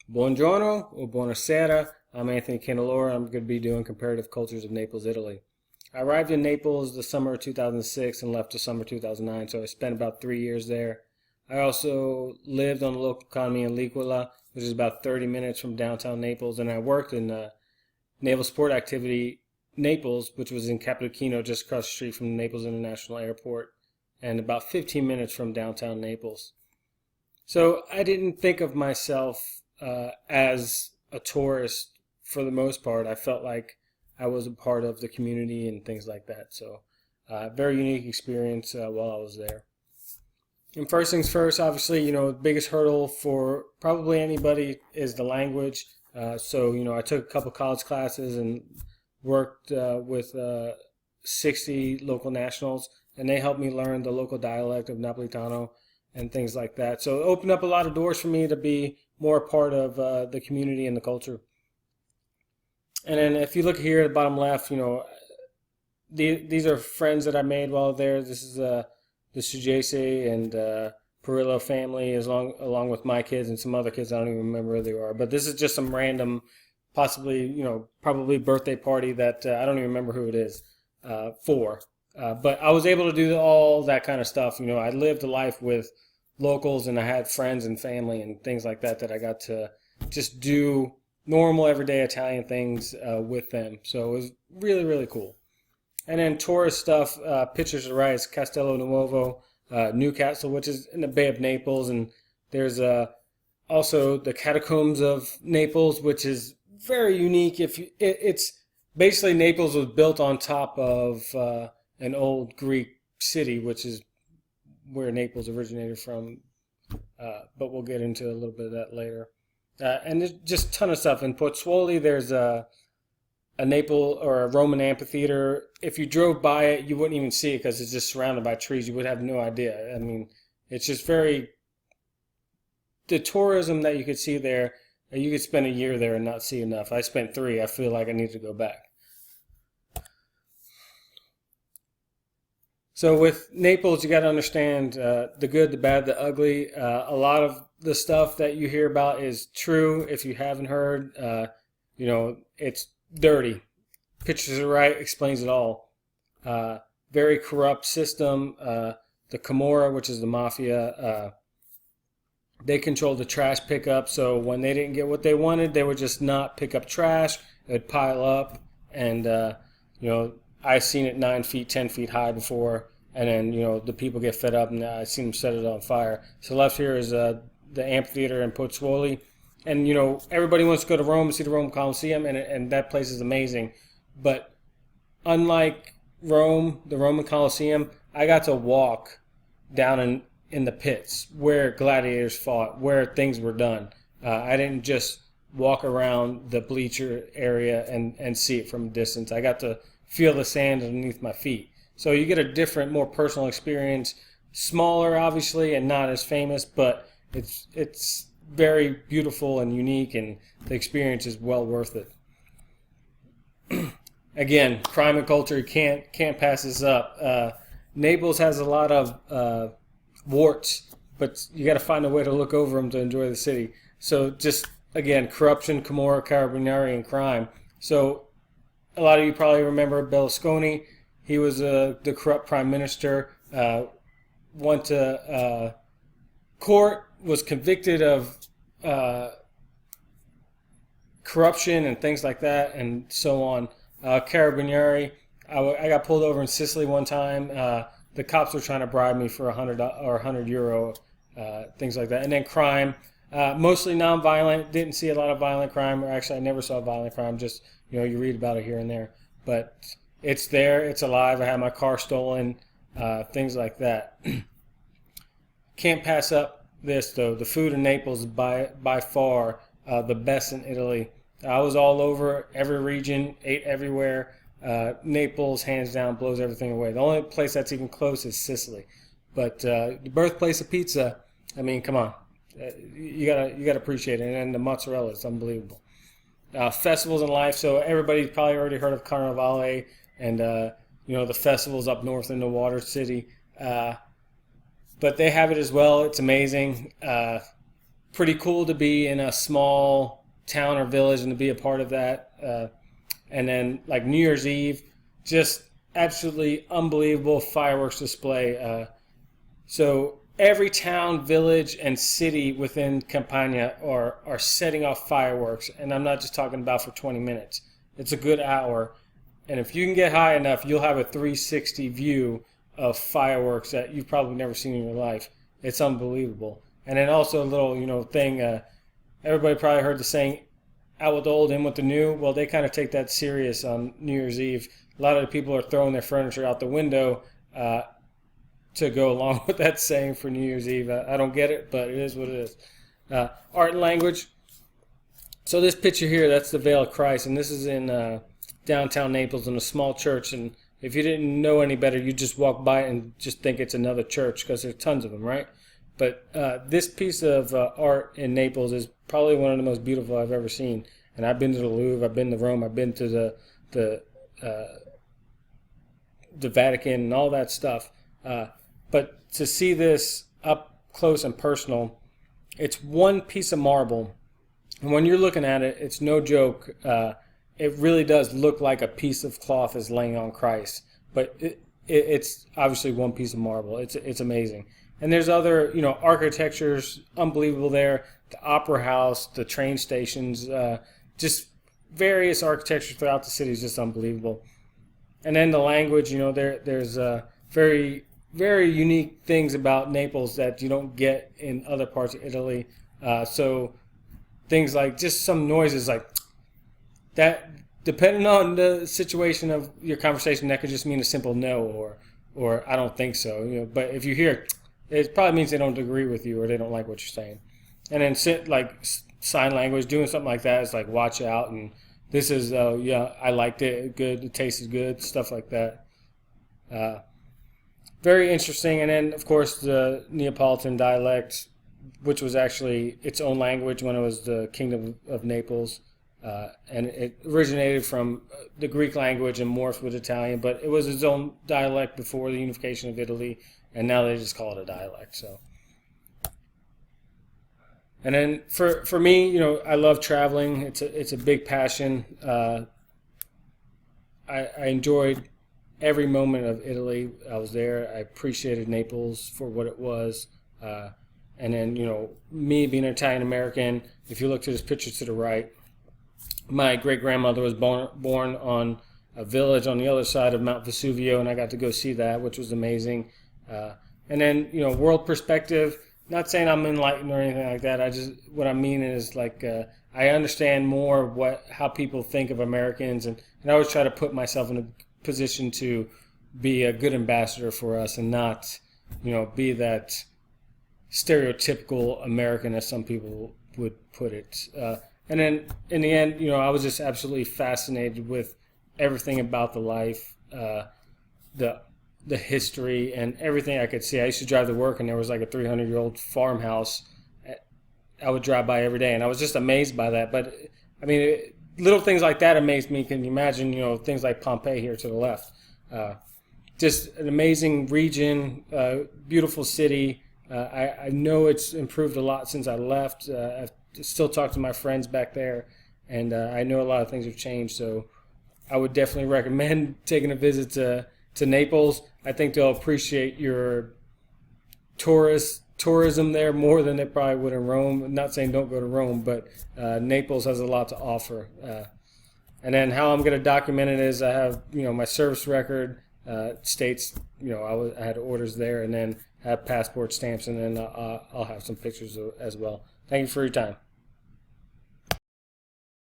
Buongiorno or buonasera. I'm Anthony Candelora. I'm going to be doing comparative cultures of Naples, Italy. I arrived in Naples the summer of 2006 and left the summer 2009, so I spent about 3 years there. I also lived on the local economy in L'Aquila, which is about 30 minutes from downtown Naples, and I worked in Naval Sport Activity Naples, which was in Capodichino, just across the street from the Naples International Airport, and about 15 minutes from downtown Naples. So I didn't think of myself as a tourist for the most part. I felt like I was a part of the community and things like that. So very unique experience while I was there. And first things first, obviously, the biggest hurdle for probably anybody is the language. So I took a couple college classes and worked with 60 local nationals, and they helped me learn the local dialect of Napolitano and things like that. So it opened up a lot of doors for me to be more a part of the community and the culture. And then if you look here at the bottom left, these are friends that I made while there. This is the Sugese and Perillo family, along with my kids and some other kids. I don't even remember who they are. But this is just some random, possibly, probably birthday party that I don't even remember who it is for. But I was able to do all that kind of stuff. I lived a life with locals, and I had friends and family and things like that I got to just do normal everyday Italian things with them. So it was really, really cool. And then tourist stuff, pictures to the right is Castello Nuovo, Newcastle, which is in the Bay of Naples. And there's also the Catacombs of Naples, which is very unique. It's basically Naples was built on top of an old Greek city, which is where Naples originated from, but we'll get into a little bit of that later. And there's just a ton of stuff. In Pozzuoli, there's a Naples or a Roman amphitheater. If you drove by it, you wouldn't even see it because it's just surrounded by trees. You would have no idea. I mean, it's just the tourism that you could see there, you could spend a year there and not see enough. I spent 3. I feel like I need to go back. So with Naples, you got to understand the good, the bad, the ugly. A lot of the stuff that you hear about is true. If you haven't heard, it's dirty. Pictures to the right explains it all. Very corrupt system. The Camorra, which is the mafia, they control the trash pickup. So when they didn't get what they wanted, they would just not pick up trash. It would pile up, and I've seen it 9 feet, 10 feet high before, and then the people get fed up, and I've seen them set it on fire. So left here is the amphitheater in Pozzuoli, and everybody wants to go to Rome and see the Roman Colosseum, and that place is amazing. But unlike Rome, the Roman Colosseum, I got to walk down in the pits where gladiators fought, where things were done. I didn't just walk around the bleacher area and see it from a distance. I got to feel the sand underneath my feet. So you get a different, more personal experience. Smaller, obviously, and not as famous, but it's very beautiful and unique, and the experience is well worth it. Again, crime and culture, you can't pass this up. Naples has a lot of warts, but you got to find a way to look over them to enjoy the city. So just, again, corruption, Camorra, Carabinieri, and crime. So a lot of you probably remember Berlusconi. He was the corrupt prime minister, went to court, was convicted of corruption and things like that, and so on. Carabinieri, I got pulled over in Sicily one time. The cops were trying to bribe me for €100, things like that. And then crime, mostly nonviolent. Didn't see a lot of violent crime, or actually I never saw violent crime. Just you read about it here and there, but it's there. It's alive. I had my car stolen, things like that. Can't pass up this though. The food in Naples is by far the best in Italy. I was all over every region, ate everywhere. Naples, hands down, blows everything away. The only place that's even close is Sicily. But the birthplace of pizza, I mean, come on. You gotta appreciate it. And then the mozzarella is unbelievable. Festivals in life, so everybody's probably already heard of Carnevale and the festivals up north in the Water City. But they have it as well. It's amazing. pretty cool to be in a small town or village and to be a part of that. And then like New Year's Eve, just absolutely unbelievable fireworks display. So every town, village, and city within Campania are setting off fireworks, and I'm not just talking about for 20 minutes. It's a good hour, and if you can get high enough, you'll have a 360 view of fireworks that you've probably never seen in your life. It's unbelievable. And then also a little, thing. Everybody probably heard the saying, "Out with the old, in with the new." Well, they kind of take that serious on New Year's Eve. A lot of the people are throwing their furniture out the window to go along with that saying for New Year's Eve. I don't get it, but it is what it is. Art and language. So this picture here, that's the Veil of Christ, and this is in downtown Naples in a small church. And if you didn't know any better, you just walk by it and just think it's another church because there's tons of them, right? But this piece of art in Naples is probably one of the most beautiful I've ever seen. And I've been to the Louvre, I've been to Rome, I've been to the Vatican and all that stuff. But to see this up close and personal, it's one piece of marble. And when you're looking at it, it's no joke. It really does look like a piece of cloth is laying on Christ. But it's obviously one piece of marble. It's amazing. And there's other, architecture's unbelievable there. The opera house, the train stations, just various architecture throughout the city is just unbelievable. And then the language, there's very, very unique things about Naples that you don't get in other parts of Italy. So things like just some noises like that, depending on the situation of your conversation, that could just mean a simple no or I don't think so. But if you hear, it probably means they don't agree with you or they don't like what you're saying. And then sign language, doing something like that is like watch out, and this is I liked it, good, it tasted good, stuff like that. Very interesting. And then of course the Neapolitan dialect, which was actually its own language when it was the Kingdom of Naples, and it originated from the Greek language and morphed with Italian, but it was its own dialect before the unification of Italy, and now they just call it a dialect. So. And then for me, I love traveling. It's a big passion. I enjoyed every moment of Italy. I was there. I appreciated Naples for what it was. And then, me being an Italian American, if you look to this picture to the right, my great grandmother was born on a village on the other side of Mount Vesuvio, and I got to go see that, which was amazing. And then, world perspective. Not saying I'm enlightened or anything like that. What I mean is like I understand more how people think of Americans, and I always try to put myself in a position to be a good ambassador for us and not, be that stereotypical American as some people would put it. And then in the end, I was just absolutely fascinated with everything about the life, the history, and everything I could see. I used to drive to work, and there was like a 300-year-old farmhouse I would drive by every day, and I was just amazed by that. But I mean, little things like that amazed me. Can you imagine, things like Pompeii here to the left? Just an amazing region, beautiful city. I know it's improved a lot since I left. I still talk to my friends back there, and I know a lot of things have changed. So I would definitely recommend taking a visit to Naples. I think they'll appreciate your tourism there more than they probably would in Rome. I'm not saying don't go to Rome, but Naples has a lot to offer. And then how I'm going to document it is I have, my service record states, I had orders there, and then have passport stamps, and then I'll have some pictures as well. Thank you for your time.